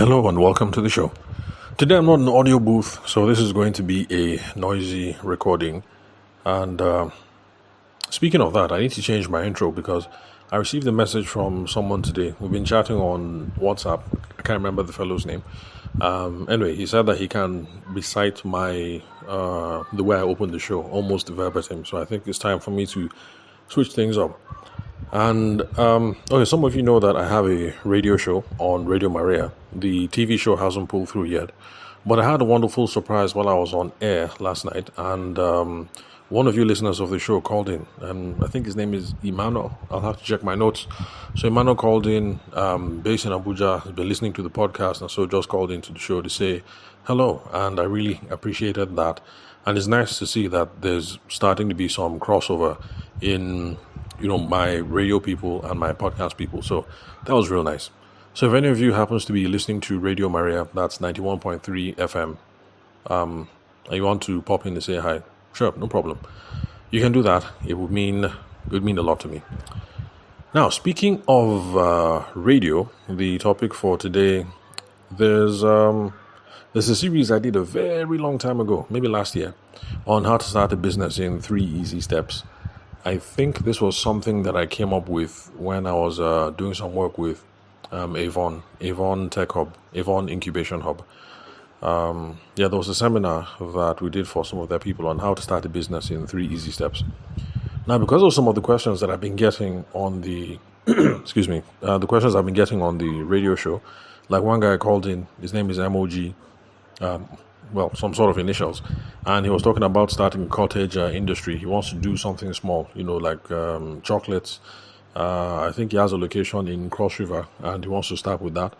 Hello and welcome to the show. Today I'm not in an audio booth, so this is going to be a noisy recording. And speaking of that, I need to change my intro because I received a message from someone today. We've been chatting on WhatsApp. I can't remember the fellow's name. Anyway, he said that he can recite my the way I opened the show almost verbatim. So I think it's time for me to switch things up. And okay, some of you know that I have a radio show on Radio Maria. The TV show hasn't pulled through yet, but I had a wonderful surprise while I was on air last night, and one of you listeners of the show called in, and I think his name is Emmanuel. I'll have to check my notes. So Emmanuel called in, based in Abuja, has been listening to the podcast, and so just called into the show to say hello, and I really appreciated that. And it's nice to see that there's starting to be some crossover in my radio people and my podcast people. So that was real nice. So if any of you happens to be listening to Radio Maria, that's 91.3 FM, and you want to pop in and say hi, sure, no problem. You can do that. It would mean a lot to me. Now, speaking of radio, the topic for today, there's a series I did a very long time ago, maybe last year, on how to start a business in 3 easy steps. I think this was something that I came up with when I was doing some work with Avon Tech Hub, Avon Incubation Hub. There was a seminar that we did for some of their people on how to start a business in 3 easy steps. Now, because of some of the questions that I've been getting on the, the questions I've been getting on the radio show, like one guy called in, his name is MOG, some sort of initials, and he was talking about starting a cottage industry. He wants to do something small, like chocolates. I think he has a location in Cross River, and he wants to start with that.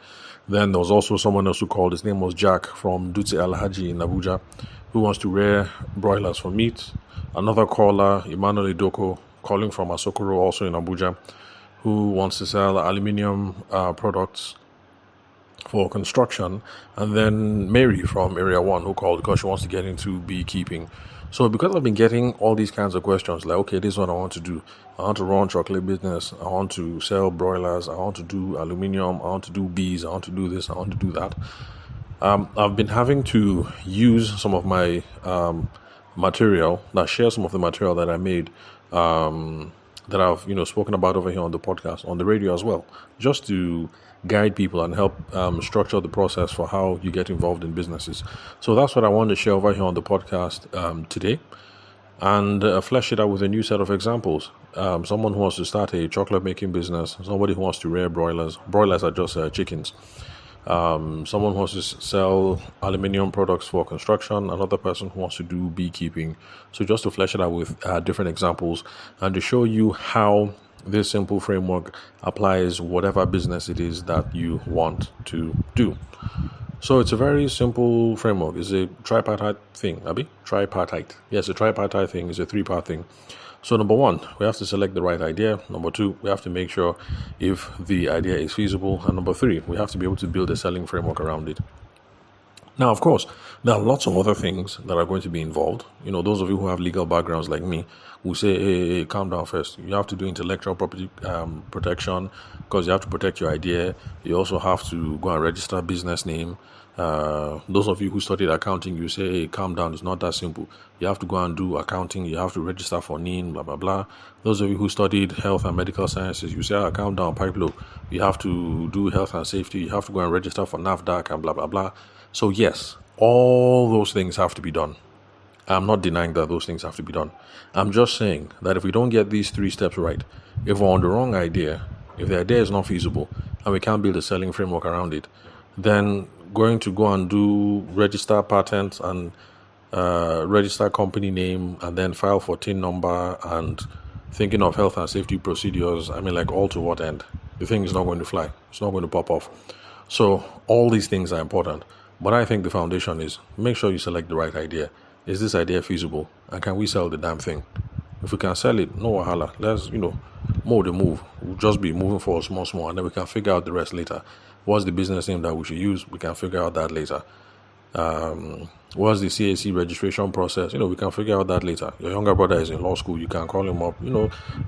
Then there was also someone else who called. His name was Jack from Dutse Alhaji in Abuja, who wants to rear broilers for meat. Another caller, Emmanuel Idoko, calling from Asokoro, also in Abuja, who wants to sell aluminium products for construction. And then Mary from Area 1 who called because she wants to get into beekeeping. So because I've been getting all these kinds of questions, like, okay, this is what I want to do. I want to run chocolate business. I want to sell broilers. I want to do aluminium. I want to do bees. I want to do this. I want to do that. I've been having to use some of my share some of the material that I made, that I've spoken about over here on the podcast, on the radio as well, just to guide people and help structure the process for how you get involved in businesses. So that's what I want to share over here on the podcast today, and flesh it out with a new set of examples. Someone who wants to start a chocolate making business, somebody who wants to rear broilers. Broilers are just chickens. Someone who wants to sell aluminium products for construction, another person who wants to do beekeeping. So just to flesh it out with different examples and to show you how this simple framework applies whatever business it is that you want to do. So it's a very simple framework. It's a tripartite thing, Abi? Tripartite. Yes, a tripartite thing is a 3-part thing. So number 1, we have to select the right idea. Number 2, we have to make sure if the idea is feasible. And number 3, we have to be able to build a selling framework around it. Now, of course, there are lots of other things that are going to be involved. Those of you who have legal backgrounds like me will say, hey, calm down first. You have to do intellectual property protection because you have to protect your idea. You also have to go and register a business name. Those of you who studied accounting, you say, hey, calm down. It's not that simple. You have to go and do accounting. You have to register for NIN, blah, blah, blah. Those of you who studied health and medical sciences, you say, calm down, pipe low. You have to do health and safety. You have to go and register for NAFDAC and blah, blah, blah. So yes, all those things have to be done. I'm not denying that those things have to be done. I'm just saying that if we don't get these 3 steps right, if we're on the wrong idea, if the idea is not feasible, and we can't build a selling framework around it, then going to go and do register patents and register company name and then file for TIN number and thinking of health and safety procedures, all to what end? The thing is not going to fly. It's not going to pop off. So all these things are important. But I think the foundation is make sure you select the right idea. Is this idea feasible? And can we sell the damn thing? If we can sell it, no wahala. Let's, mold the move. We'll just be moving forward small, and then we can figure out the rest later. What's the business name that we should use? We can figure out that later. What's the CAC registration process? We can figure out that later. Your younger brother is in law school. You can call him up.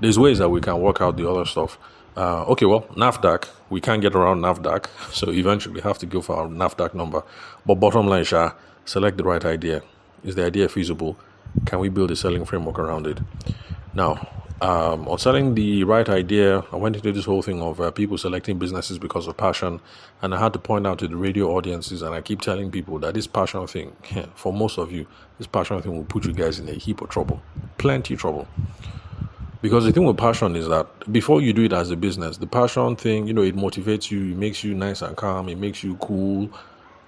There's ways that we can work out the other stuff. Okay, well, NAFDAC, we can't get around NAFDAC, so eventually we have to go for our NAFDAC number. But bottom line, select the right idea. Is the idea feasible? Can we build a selling framework around it? Now, on selling the right idea, I went into this whole thing of people selecting businesses because of passion, and I had to point out to the radio audiences, and I keep telling people that this passion thing, for most of you, this passion thing will put you guys in a heap of trouble, plenty trouble. Because the thing with passion is that before you do it as a business, the passion thing, it motivates you, it makes you nice and calm, it makes you cool.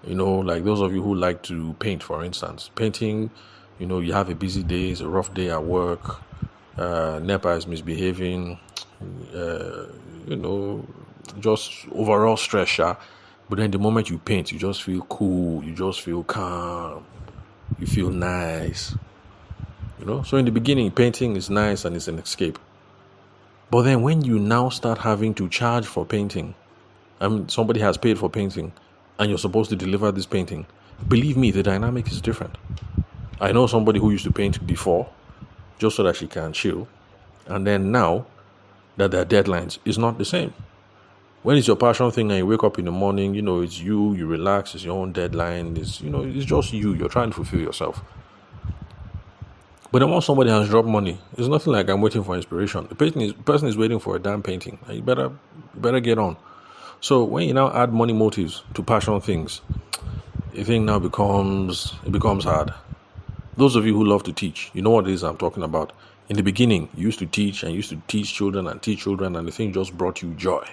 Like those of you who like to paint, for instance. Painting, you have a busy day, it's a rough day at work, NEPA is misbehaving, just overall stress. But then the moment you paint, you just feel cool, you just feel calm, you feel nice. So in the beginning, painting is nice and it's an escape. But then when you now start having to charge for painting, somebody has paid for painting and you're supposed to deliver this painting, believe me, the dynamic is different. I know somebody who used to paint before just so that she can chill. And then now that their deadlines is not the same. When it's your passion thing and you wake up in the morning, it's you relax, it's your own deadline, it's just you're trying to fulfill yourself. But then once somebody has dropped money, it's nothing like I'm waiting for inspiration. The person is waiting for a damn painting. And you better get on. So when you now add money motives to passion things, the thing now becomes hard. Those of you who love to teach, you know what it is I'm talking about. In the beginning, you used to teach children, and the thing just brought you joy.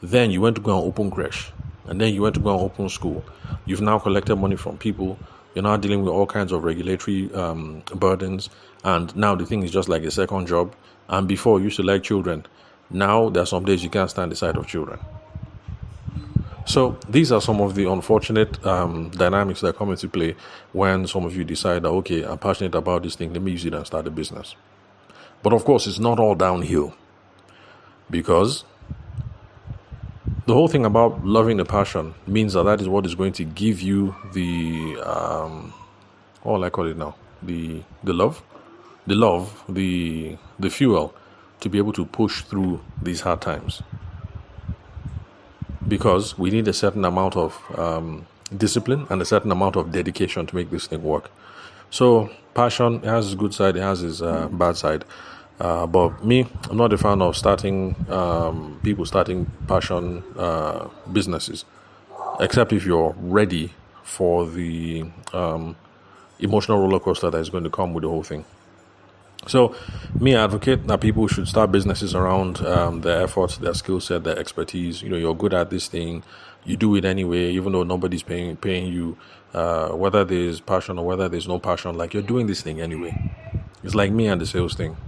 Then you went to go and open creche, and then you went to go and open school. You've now collected money from people. You're now dealing with all kinds of regulatory burdens, and now the thing is just like a second job. And before, you used to like children. Now, there are some days you can't stand the sight of children. So these are some of the unfortunate dynamics that come into play when some of you decide that, okay, I'm passionate about this thing, let me use it and start a business. But of course, it's not all downhill, because the whole thing about loving a passion means that is what is going to give you the what will I call it now? The fuel to be able to push through these hard times. Because we need a certain amount of discipline and a certain amount of dedication to make this thing work. So passion has its good side, it has its bad side. But me, I'm not a fan of people starting passion businesses, except if you're ready for the emotional roller coaster that is going to come with the whole thing. So, me, I advocate that people should start businesses around their efforts, their skill set, their expertise. You're good at this thing, you do it anyway, even though nobody's paying you, whether there's passion or whether there's no passion, like you're doing this thing anyway. It's like me and the sales thing.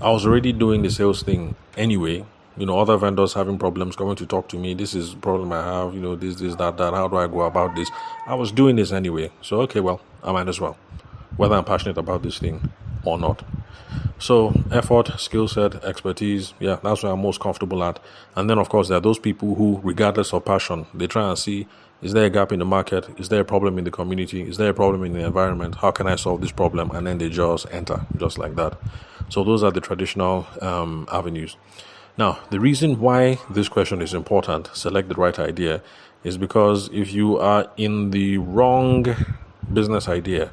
I was already doing the sales thing anyway. Other vendors having problems coming to talk to me. This is a problem I have, this, that. How do I go about this? I was doing this anyway. So, okay, well, I might as well, whether I'm passionate about this thing or not. So, effort, skill set, expertise, that's what I'm most comfortable at. And then, of course, there are those people who, regardless of passion, they try and see, is there a gap in the market? Is there a problem in the community? Is there a problem in the environment? How can I solve this problem? And then they just enter, just like that. So those are the traditional avenues. Now, the reason why this question is important, select the right idea, is because if you are in the wrong business idea,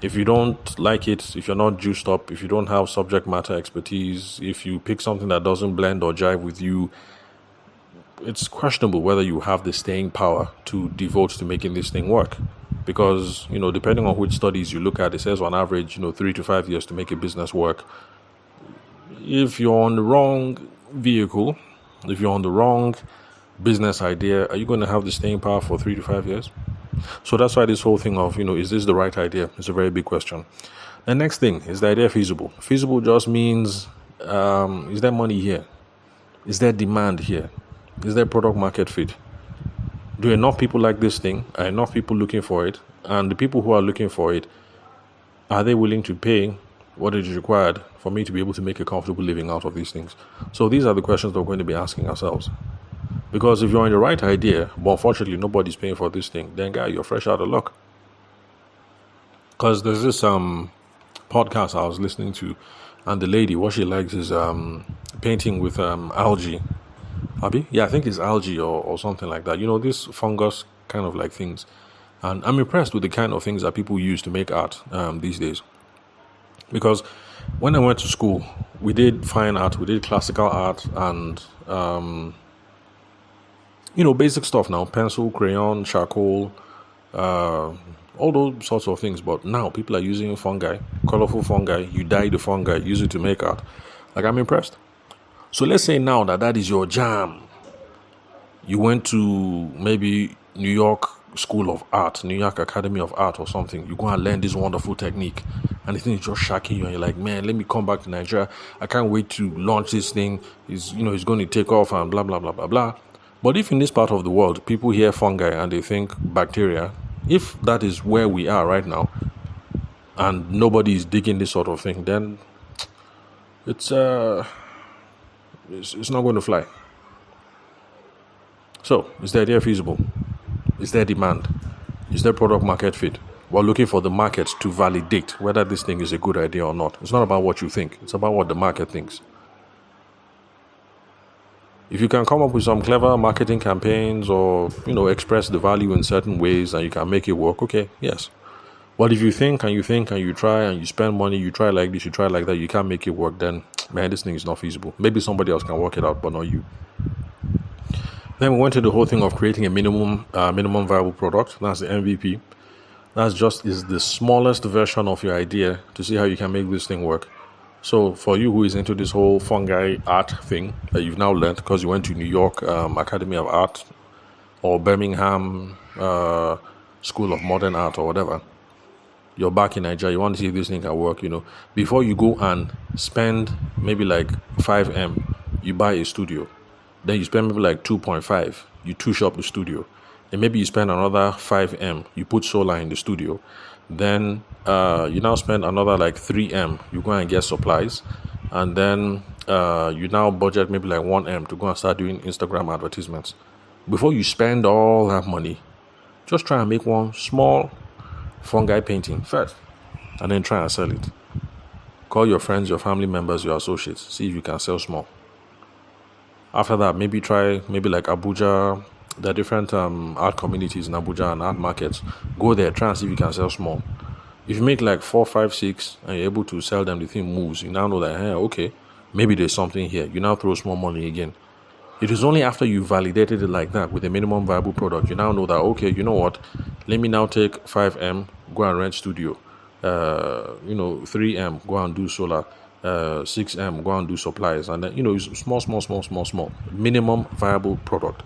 if you don't like it, if you're not juiced up, if you don't have subject matter expertise, if you pick something that doesn't blend or jive with you, it's questionable whether you have the staying power to devote to making this thing work. Because, depending on which studies you look at, it says on average, 3 to 5 years to make a business work. If you're on the wrong vehicle, if you're on the wrong business idea, are you going to have the staying power for 3 to 5 years? So that's why this whole thing of, is this the right idea? It's a very big question. The next thing, is the idea feasible? Feasible just means, is there money here? Is there demand here? Is there product market fit? Do enough people like this thing? Are enough people looking for it? And the people who are looking for it, are they willing to pay what is required for me to be able to make a comfortable living out of these things? So these are the questions that we're going to be asking ourselves. Because if you're in the right idea, but unfortunately nobody's paying for this thing, then guy, you're fresh out of luck. Because there's this podcast I was listening to, and the lady, what she likes is painting with algae. Abi? Yeah, I think it's algae or something like that. This fungus kind of like things. And I'm impressed with the kind of things that people use to make art these days. Because when I went to school, we did fine art, we did classical art, and basic stuff now: pencil, crayon, charcoal, all those sorts of things. But now people are using fungi, colorful fungi. You dye the fungi, use it to make art. Like, I'm impressed. So let's say now that is your jam. You went to maybe New York School of Art, New York Academy of Art or something. You go and learn this wonderful technique, and the thing is just shocking you, and you're like, man, let me come back to Nigeria. I can't wait to launch this thing. It's going to take off and blah, blah, blah, blah, blah. But if in this part of the world, people hear fungi and they think bacteria, if that is where we are right now, and nobody is digging this sort of thing, then it's not going to fly. So, is the idea feasible? Is there demand? Is there product market fit? We're looking for the market to validate whether this thing is a good idea or not. It's not about what you think. It's about what the market thinks. If you can come up with some clever marketing campaigns or, express the value in certain ways and you can make it work, okay, yes. But if you think and you try and you spend money, you try like this, you try like that, you can't make it work, then, man, this thing is not feasible. Maybe somebody else can work it out, but not you. Then we went to the whole thing of creating a minimum viable product. That's the MVP. That's is the smallest version of your idea to see how you can make this thing work. So for you who is into this whole fungi art thing that you've now learned because you went to New York Academy of Art or Birmingham School of Modern Art or whatever, you're back in Nigeria, you want to see if this thing can work, before you go and spend maybe like 5M, you buy a studio. Then you spend maybe like 2.5, you touch up the studio. Then maybe you spend another 5M, you put solar in the studio. Then you now spend another like 3M, you go and get supplies. And then you now budget maybe like 1M to go and start doing Instagram advertisements. Before you spend all that money, just try and make one small fungi painting first. And then try and sell it. Call your friends, your family members, your associates. See if you can sell small. After that, maybe try like Abuja. There are different art communities in Abuja and art markets. Go there, try and see if you can sell small. If you make like 4, 5, 6 and you're able to sell them, the thing moves. You now know that, hey, okay, maybe there's something here. You now throw small money again. It is only after you validated it like that with a minimum viable product, you now know that, okay, you know what? Let me now take 5M, go and rent studio. 3M, go and do solar. 6M, go and do supplies, and then it's small minimum viable product.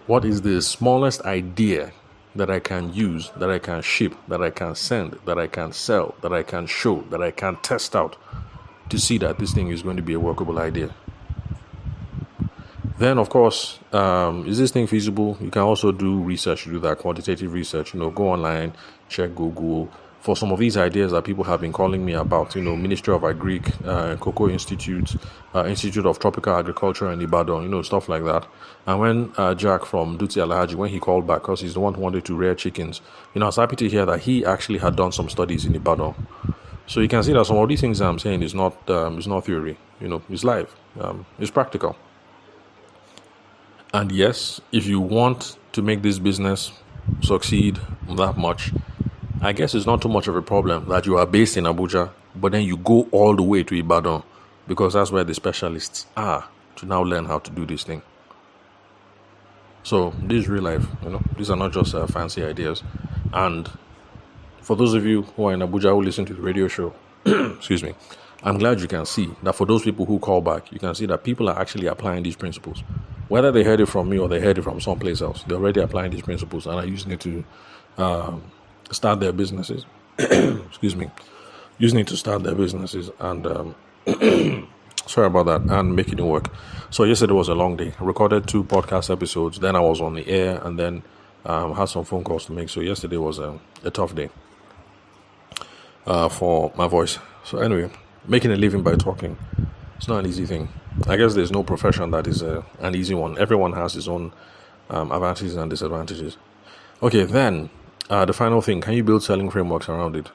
What is the smallest idea that I can use, that I can ship, that I can send, that I can sell, that I can show, that I can test out to see that this thing is going to be a workable idea? Then, of course, is this thing feasible? You can also do research, do that quantitative research, go online, check Google. For some of these ideas that people have been calling me about, Ministry of Agric, Cocoa Institute, Institute of Tropical Agriculture in Ibadan, stuff like that. And when Jack from Duty Alhaji, when he called back, because he's the one who wanted to rear chickens, I was happy to hear that he actually had done some studies in Ibadan. So you can see that some of these things I'm saying is not theory, it's live, it's practical. And yes, if you want to make this business succeed that much, I guess it's not too much of a problem that you are based in Abuja, but then you go all the way to Ibadan because that's where the specialists are to now learn how to do this thing. So this is real life, these are not just fancy ideas. And for those of you who are in Abuja who listen to the radio show, excuse me, I'm glad you can see that for those people who call back, you can see that people are actually applying these principles. Whether they heard it from me or they heard it from someplace else, they're already applying these principles and are using it to start their businesses. Excuse me. Using it to start their businesses and sorry about that, and making it work. So yesterday was a long day. I recorded 2 podcast episodes, then I was on the air, and then had some phone calls to make. So yesterday was a tough day for my voice. So anyway, making a living by talking, it's not an easy thing. I guess there's no profession that is an easy one. Everyone has his own advantages and disadvantages. Okay, then the final thing, can you build selling frameworks around it?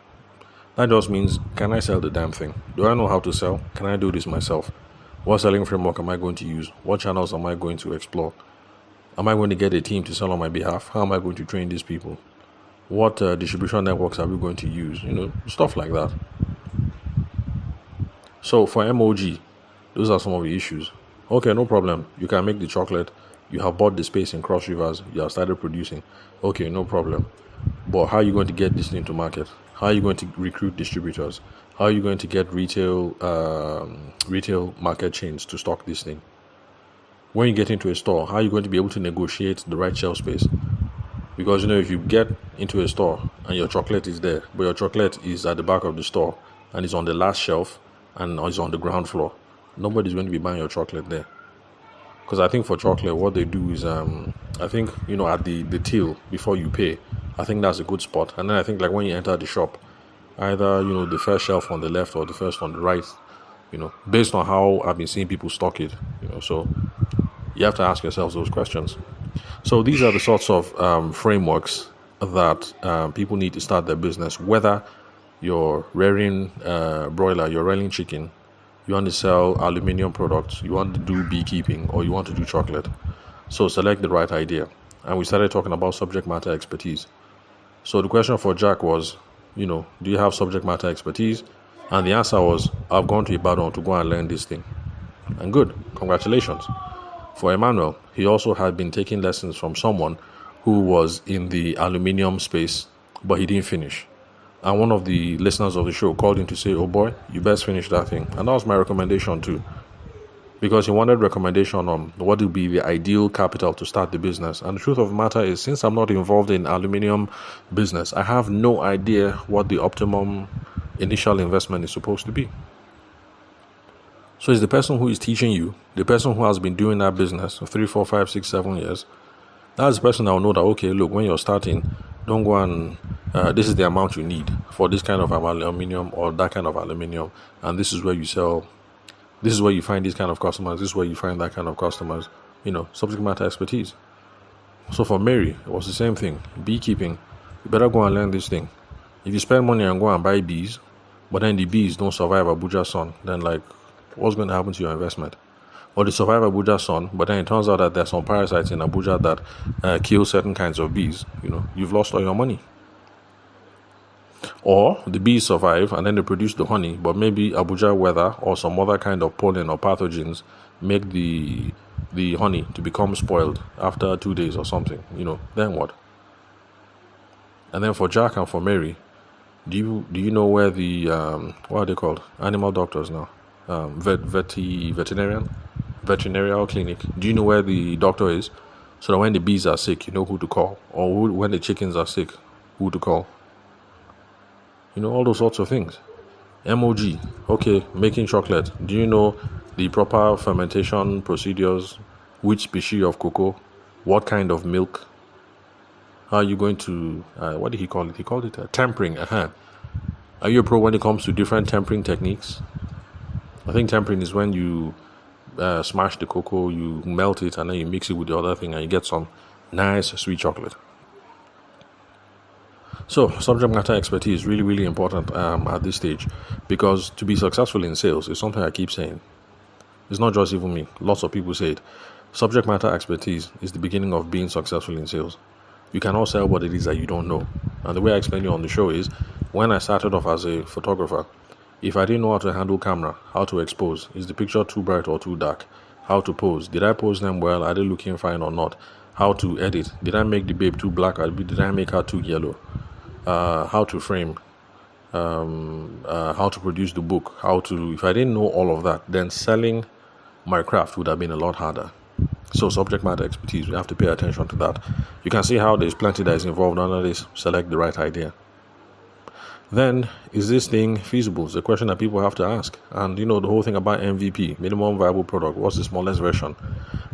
That just means, can I sell the damn thing? Do I know how to sell? Can I do this myself? What selling framework am I going to use? What channels am I going to explore? Am I going to get a team to sell on my behalf? How am I going to train these people? What distribution networks are we going to use? Stuff like that. So for MOG, those are some of the issues. Okay, no problem. You can make the chocolate. You have bought the space in Cross Rivers. You have started producing. Okay, no problem. But how are you going to get this thing to market? How are you going to recruit distributors? How are you going to get retail market chains to stock this thing? When you get into a store, how are you going to be able to negotiate the right shelf space? Because if you get into a store and your chocolate is there, but your chocolate is at the back of the store and it's on the last shelf and it's on the ground floor, nobody's going to be buying your chocolate there. Because I think for chocolate, what they do is, I think, at the till before you pay, I think that's a good spot. And then I think like when you enter the shop, either, the first shelf on the left or the first on the right, based on how I've been seeing people stock it, so you have to ask yourselves those questions. So these are the sorts of frameworks that people need to start their business, whether you're rearing broiler, you're rearing chicken, you want to sell aluminium products, you want to do beekeeping, or you want to do chocolate. So select the right idea. And we started talking about subject matter expertise. So the question for Jack was, do you have subject matter expertise? And the answer was, I've gone to Ibadan to go and learn this thing. And good, congratulations. For Emmanuel, he also had been taking lessons from someone who was in the aluminium space, but he didn't finish. And one of the listeners of the show called him to say, oh boy, you best finish that thing. And that was my recommendation too. Because he wanted recommendation on what would be the ideal capital to start the business. And the truth of the matter is, since I'm not involved in aluminium business, I have no idea what the optimum initial investment is supposed to be. So it's the person who is teaching you, the person who has been doing that business for 3, 4, 5, 6, 7 years. That's the person that will know that, okay, look, when you're starting, don't go and this is the amount you need for this kind of aluminium or that kind of aluminium, and this is where you sell, this is where you find these kind of customers, this is where you find that kind of customers, subject matter expertise. So for Mary, it was the same thing. Beekeeping, you better go and learn this thing. If you spend money and go and buy bees, but then the bees don't survive Abuja sun, then what's going to happen to your investment? Or they survive Abuja sun, but then it turns out that there's some parasites in Abuja that kill certain kinds of bees. You've lost all your money. Or the bees survive and then they produce the honey, but maybe Abuja weather or some other kind of pollen or pathogens make the honey to become spoiled after 2 days or something. Then what? And then for Jack and for Mary, do you know where the what are they called? Animal doctors now. Veterinarian clinic. Do you know where the doctor is? So that when the bees are sick, you know who to call. Or when the chickens are sick, who to call. All those sorts of things. MOG. Okay, making chocolate. Do you know the proper fermentation procedures? Which species of cocoa? What kind of milk? How are you going to, what did he call it? He called it tempering. Are you a pro when it comes to different tempering techniques? I think tempering is when you smash the cocoa, you melt it, and then you mix it with the other thing, and you get some nice sweet chocolate. So subject matter expertise is really, really important at this stage, because to be successful in sales is something I keep saying. It's not just even me. Lots of people say it. Subject matter expertise is the beginning of being successful in sales. You cannot sell what it is that you don't know. And the way I explained it on the show is, when I started off as a photographer, if I didn't know how to handle camera, how to expose, is the picture too bright or too dark, how to pose, did I pose them well, are they looking fine or not, how to edit, did I make the babe too black or did I make her too yellow, how to frame, how to produce the book, if I didn't know all of that, then selling my craft would have been a lot harder. So subject matter expertise, we have to pay attention to that. You can see how there's plenty that is involved under this. Select the right idea. Then, is this thing feasible? It's a question that people have to ask. And the whole thing about MVP, minimum viable product, what's the smallest version?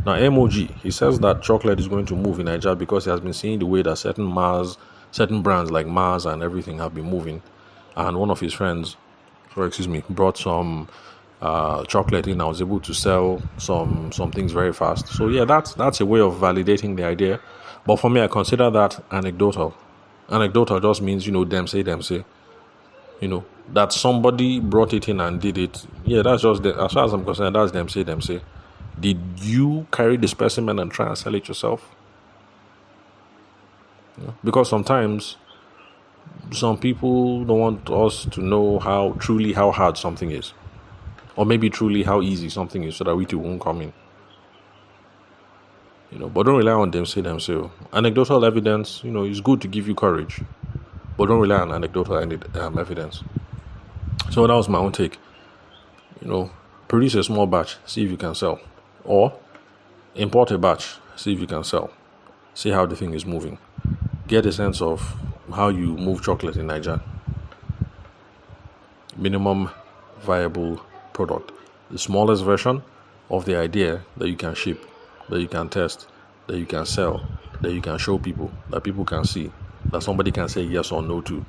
Now, MOG, he says that chocolate is going to move in Nigeria because he has been seeing the way that certain brands like Mars and everything have been moving. And one of his friends, brought some chocolate in. I was able to sell some things very fast. So yeah, that's a way of validating the idea. But for me, I consider that anecdotal. Anecdotal just means them say. that somebody brought it in and did it. Yeah, that's just as far as I'm concerned, that's them say. Did you carry the specimen and try and sell it yourself? Because sometimes some people don't want us to know how hard something is, or maybe truly how easy something is, so that we too won't come in. But don't rely on them say. Anecdotal evidence, is good to give you courage, but don't rely on anecdotal evidence. So that was my own take. Produce a small batch, see if you can sell, or import a batch, see if you can sell. See how the thing is moving. Get a sense of how you move chocolate in Nigeria. Minimum viable product, the smallest version of the idea that you can ship, that you can test, that you can sell, that you can show people, that people can see, that somebody can say yes or no to.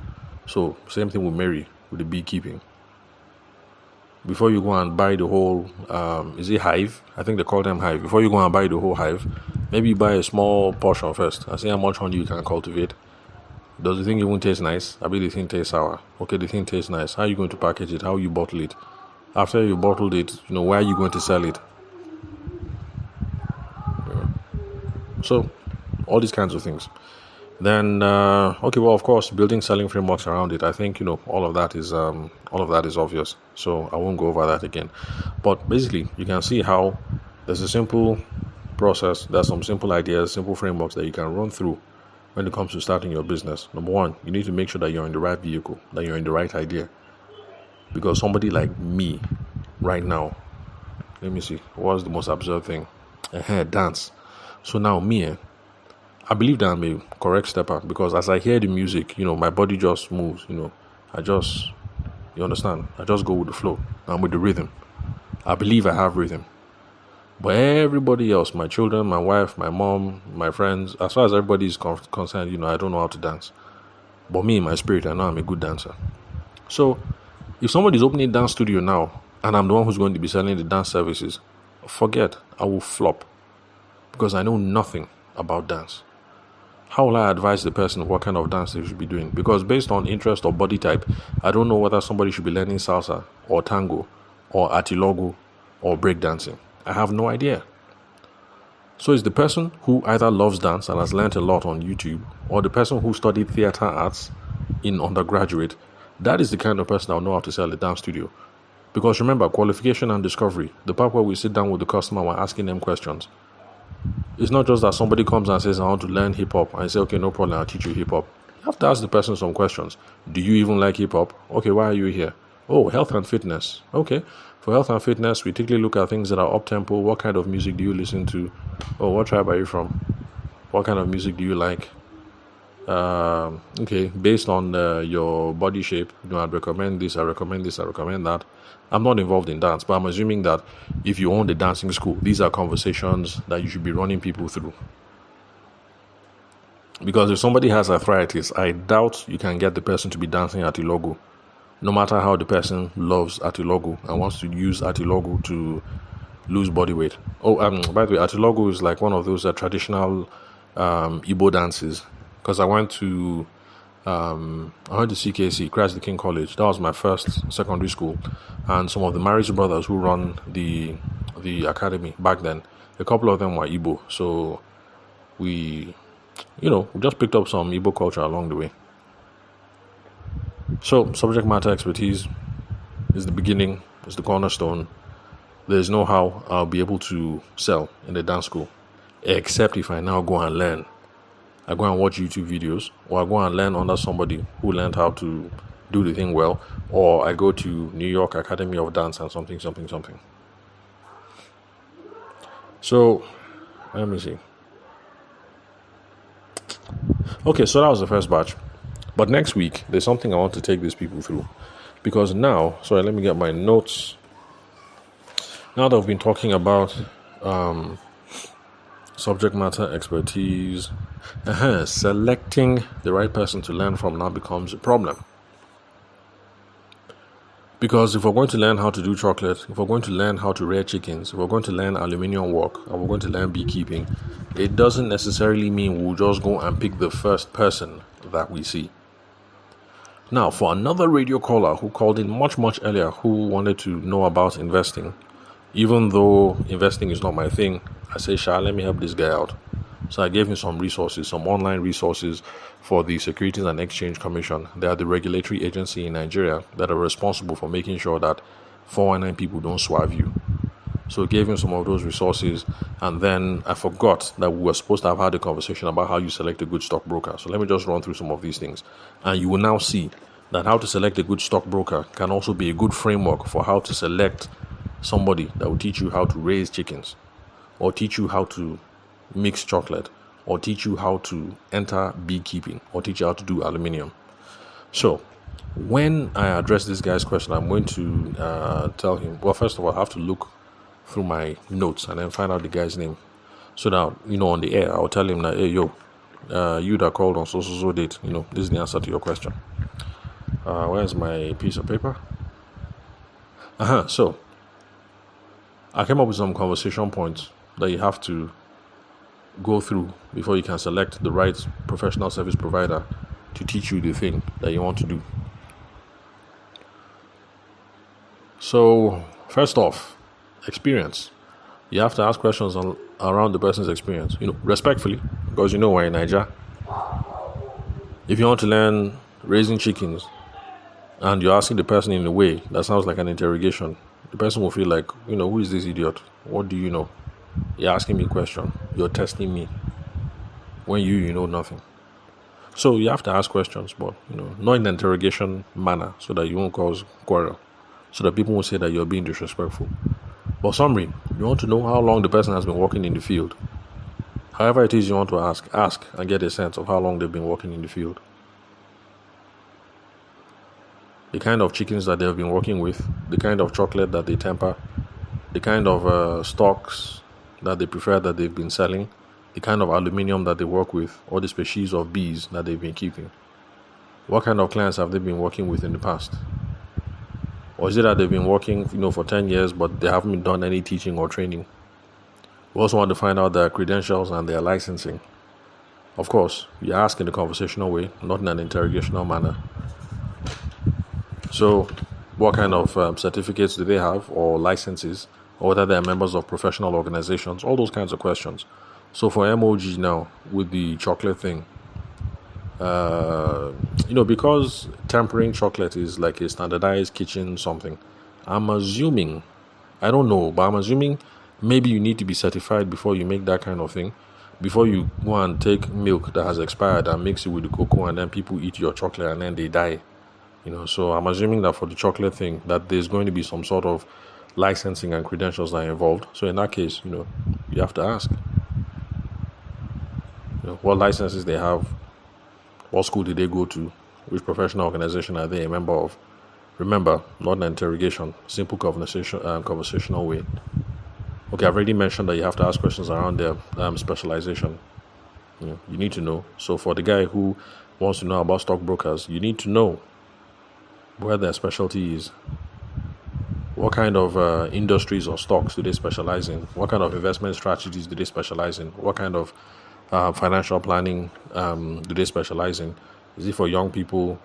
So same thing with Mary, with the beekeeping. Before you go and buy the whole, is it hive? I think they call them hive. Before you go and buy the whole hive, maybe you buy a small portion first and see how much honey you can cultivate. Does the thing even taste nice? I bet the thing tastes sour. Okay, the thing tastes nice. How are you going to package it? How you bottle it? After you bottled it, where are you going to sell it? So, all these kinds of things. Then, of course, building selling frameworks around it. I think all of that is obvious. So I won't go over that again. But basically, you can see how there's a simple process. There's some simple ideas, simple frameworks that you can run through when it comes to starting your business. Number one, you need to make sure that you're in the right vehicle, that you're in the right idea. Because somebody like me, right now, let me see, what's the most absurd thing? Dance. So now me, I believe that I'm a correct stepper, because as I hear the music, my body just moves, you understand? I just go with the flow. I'm with the rhythm. I believe I have rhythm. But everybody else, my children, my wife, my mom, my friends, as far as everybody is concerned, I don't know how to dance. But me, in my spirit, I know I'm a good dancer. So if somebody's opening a dance studio now, and I'm the one who's going to be selling the dance services, forget, I will flop. Because I know nothing about dance. How will I advise the person what kind of dance they should be doing? Because based on interest or body type, I don't know whether somebody should be learning salsa or tango or atilogo or breakdancing. I have no idea. So it's the person who either loves dance and has learned a lot on YouTube, or the person who studied theater arts in undergraduate. That is the kind of person that will know how to sell a dance studio. Because remember, qualification and discovery, the part where we sit down with the customer and we're asking them questions. It's not just that somebody comes and says, I want to learn hip-hop, and I say, okay, no problem, I'll teach you hip-hop. You have to ask the person some questions. Do you even like hip-hop? Okay, why are you here? Oh, health and fitness. Okay, for health and fitness, we typically look at things that are up-tempo. What kind of music do you listen to? Oh, what tribe are you from? What kind of music do you like? Okay, based on your body shape, I'd recommend this, I recommend that. I'm not involved in dance, but I'm assuming that if you own the dancing school, these are conversations that you should be running people through. Because if somebody has arthritis, I doubt you can get the person to be dancing atilogo, no matter how the person loves atilogo and wants to use atilogo to lose body weight. Oh, by the way, atilogo is like one of those traditional Igbo dances. Because I went to CKC, Christ the King College. That was my first secondary school. And some of the Maris brothers who run the academy back then, a couple of them were Igbo. So we just picked up some Igbo culture along the way. So subject matter expertise is the beginning, is the cornerstone. There's no how I'll be able to sell in the dance school, except if I now go and learn. I go and watch YouTube videos, or I go and learn under somebody who learned how to do the thing well, or I go to New York Academy of Dance and something. So, let me see. Okay, so that was the first batch. But next week, there's something I want to take these people through. Because now, let me get my notes. Now that we've been talking about subject matter expertise, selecting the right person to learn from now becomes a problem. Because if we're going to learn how to do chocolate, if we're going to learn how to rear chickens, if we're going to learn aluminium work, and we're going to learn beekeeping, it doesn't necessarily mean we'll just go and pick the first person that we see. Now, for another radio caller who called in much, much earlier, who wanted to know about investing, even though investing is not my thing, I say, Sha, let me help this guy out. So I gave him some resources, some online resources for the Securities and Exchange Commission. They are the regulatory agency in Nigeria that are responsible for making sure that 419 people don't swab you. So I gave him some of those resources, and then I forgot that we were supposed to have had a conversation about how you select a good stockbroker. So let me just run through some of these things, and you will now see that how to select a good stockbroker can also be a good framework for how to select somebody that will teach you how to raise chickens, or teach you how to mix chocolate, or teach you how to enter beekeeping, or teach you how to do aluminium. So when I address this guy's question, I'm going to tell him, well, first of all, I have to look through my notes and then find out the guy's name. So now, on the air, I'll tell him that, hey, you that called on so date, this is the answer to your question. Where's my piece of paper? So I came up with some conversation points that you have to go through before you can select the right professional service provider to teach you the thing that you want to do. So first off, experience. You have to ask questions around the person's experience, respectfully, because we're in Nigeria. If you want to learn raising chickens and you're asking the person in a way that sounds like an interrogation, the person will feel like, who is this idiot? What do you know? You're asking me a question. You're testing me when you know nothing. So you have to ask questions, but not in an interrogation manner, so that you won't cause quarrel, so that people won't say that you're being disrespectful. But summary, you want to know how long the person has been working in the field. However it is you want to ask and get a sense of how long they've been working in the field. The kind of chickens that they've been working with, the kind of chocolate that they temper, the kind of stocks that they prefer that they've been selling, the kind of aluminium that they work with, or the species of bees that they've been keeping. What kind of clients have they been working with in the past? Or is it that they've been working, for 10 years, but they haven't done any teaching or training? We also want to find out their credentials and their licensing. Of course, you ask in a conversational way, not in an interrogational manner. So, what kind of certificates do they have, or licenses, or whether they are members of professional organizations, all those kinds of questions. So for MOG now, with the chocolate thing, because tempering chocolate is like a standardized kitchen something, I'm assuming, I don't know, but I'm assuming maybe you need to be certified before you make that kind of thing, before you go and take milk that has expired and mix it with the cocoa, and then people eat your chocolate and then they die. So I'm assuming that for the chocolate thing, that there's going to be some sort of licensing and credentials that are involved. So in that case, you have to ask, what licenses they have, what school did they go to, which professional organization are they a member of. Remember, not an interrogation, simple conversational way. Okay, I've already mentioned that you have to ask questions around their specialization. You need to know. So for the guy who wants to know about stockbrokers, you need to know where their specialty is. What kind of industries or stocks do they specialize in? What kind of investment strategies do they specialize in? What kind of financial planning do they specialize in? Is it for young people,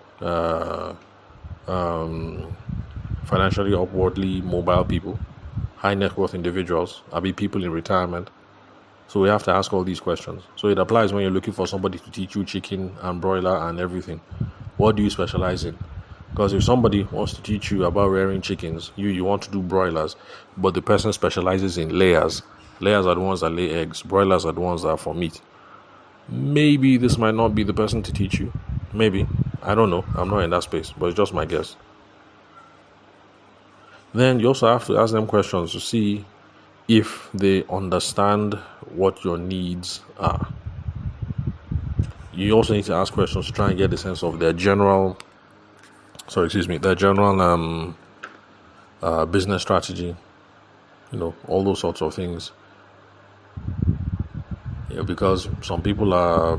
financially upwardly mobile people, high net worth individuals, people in retirement? So we have to ask all these questions. So it applies when you're looking for somebody to teach you chicken and broiler and everything. What do you specialize in? Because if somebody wants to teach you about rearing chickens, you want to do broilers, but the person specializes in layers. Layers are the ones that lay eggs. Broilers are the ones that are for meat. Maybe this might not be the person to teach you. Maybe. I don't know. I'm not in that space, but it's just my guess. Then you also have to ask them questions to see if they understand what your needs are. You also need to ask questions to try and get a sense of their general business strategy, all those sorts of things. Because some people are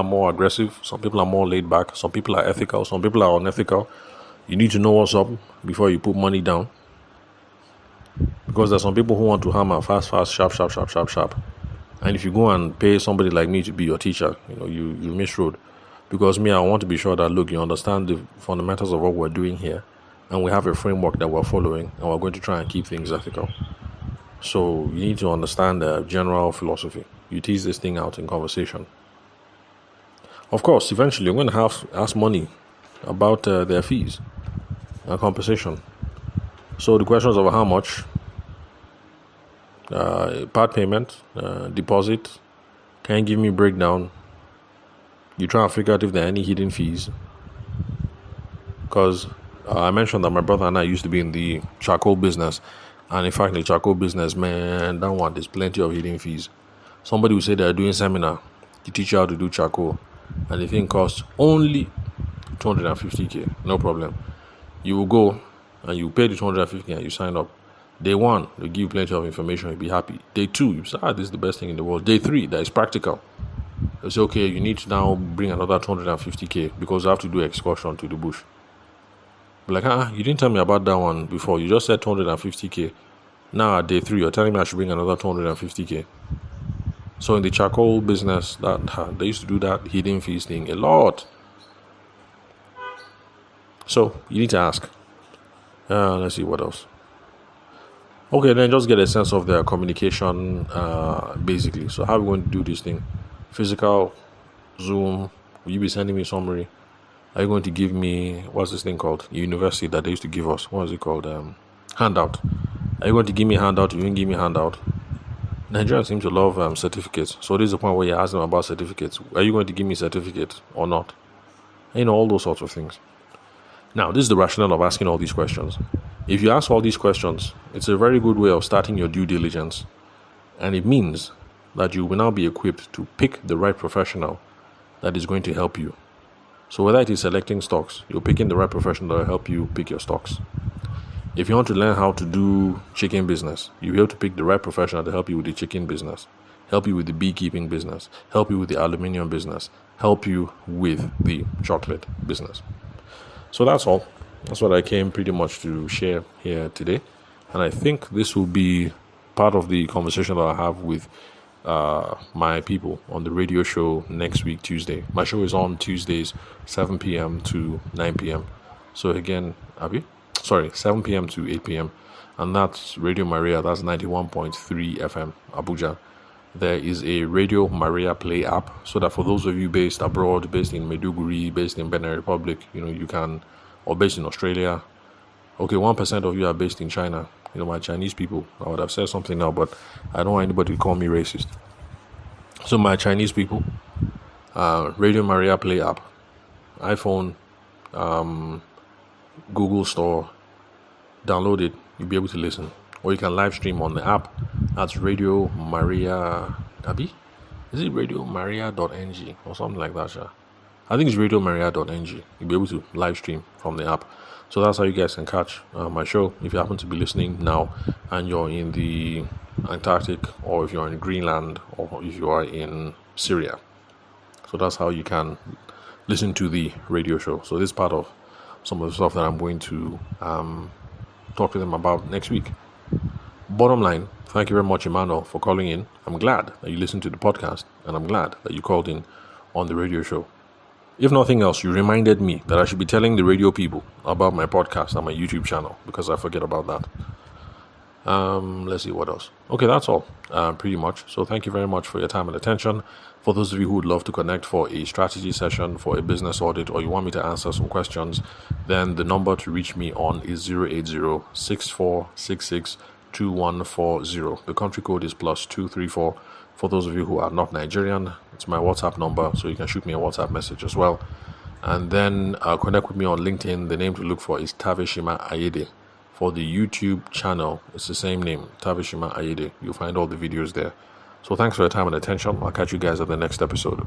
more aggressive, some people are more laid back, some people are ethical, some people are unethical. You need to know what's up before you put money down. Because there's some people who want to hammer fast, sharp. And if you go and pay somebody like me to be your teacher, you miss road. Because I want to be sure that, look, you understand the fundamentals of what we're doing here, and we have a framework that we're following, and we're going to try and keep things ethical. So you need to understand the general philosophy. You tease this thing out in conversation. Of course, eventually you're going to have to ask money about their fees and compensation. So the questions of how much, part payment, deposit, can you give me a breakdown? You try and figure out if there are any hidden fees. Because I mentioned that my brother and I used to be in the charcoal business. And in fact, the charcoal business, man, that one, there's plenty of hidden fees. Somebody will say they're doing seminar to teach you how to do charcoal. And the thing costs only 250k. No problem. You will go and you pay the 250k and you sign up. Day 1, they give you plenty of information. You'll be happy. Day 2, you say, this is the best thing in the world. Day 3, that is practical. They say, okay, you need to now bring another 250k because you have to do excursion to the bush. But like, you didn't tell me about that one before. You just said 250k. Now at day 3, you're telling me I should bring another 250k. So in the charcoal business, that they used to do that hidden fees thing a lot. So you need to ask. Let's see what else. Okay, then just get a sense of their communication, basically. So how are we going to do this thing? Physical, Zoom, will you be sending me summary? Are you going to give me, what's this thing called? University that they used to give us. What is it called? Handout. Are you going to give me a handout? You didn't give me a handout. Nigerians seem to love certificates. So this is the point where you ask them about certificates. Are you going to give me certificates or not? All those sorts of things. Now, this is the rationale of asking all these questions. If you ask all these questions, it's a very good way of starting your due diligence. And it means that you will now be equipped to pick the right professional that is going to help you. So whether it is selecting stocks, you're picking the right professional that will help you pick your stocks. If you want to learn how to do chicken business, you have to pick the right professional to help you with the chicken business, help you with the beekeeping business, help you with the aluminium business, help you with the chocolate business. So that's all. That's what I came pretty much to share here today. And I think this will be part of the conversation that I have with my people on the radio show next week, Tuesday. My show is on Tuesdays, 7 p.m. to 9 p.m. So again, 7 p.m. to 8 p.m. And that's Radio Maria, that's 91.3 FM, Abuja. There is a Radio Maria Play app, so that for those of you based abroad, based in Maiduguri, based in Benin Republic, you can, or based in Australia. Okay, 1% of you are based in China. My Chinese people, I would have said something now, but I don't want anybody to call me racist. So my Chinese people, Radio Maria Play app, iPhone, Google Store, download it, you'll be able to listen. Or you can live stream on the app. That's Radio Maria, is it radiomaria.ng or something like that, sure? I think it's radiomaria.ng. You'll be able to live stream from the app. So that's how you guys can catch my show if you happen to be listening now and you're in the Antarctic, or if you're in Greenland, or if you are in Syria. So that's how you can listen to the radio show. So this is part of some of the stuff that I'm going to talk to them about next week. Bottom line, thank you very much, Emmanuel, for calling in. I'm glad that you listened to the podcast, and I'm glad that you called in on the radio show. If nothing else, you reminded me that I should be telling the radio people about my podcast and my YouTube channel, because I forget about that. Let's see what else. Okay, that's all, pretty much. So thank you very much for your time and attention. For those of you who would love to connect for a strategy session, for a business audit, or you want me to answer some questions, then the number to reach me on is 080-6466-2140. The country code is +234. For those of you who are not Nigerian, it's my WhatsApp number, so you can shoot me a WhatsApp message as well. And then connect with me on LinkedIn. The name to look for is Tavishima Ayede. For the YouTube channel, it's the same name, Tavishima Ayede. You'll find all the videos there. So thanks for your time and attention. I'll catch you guys at the next episode.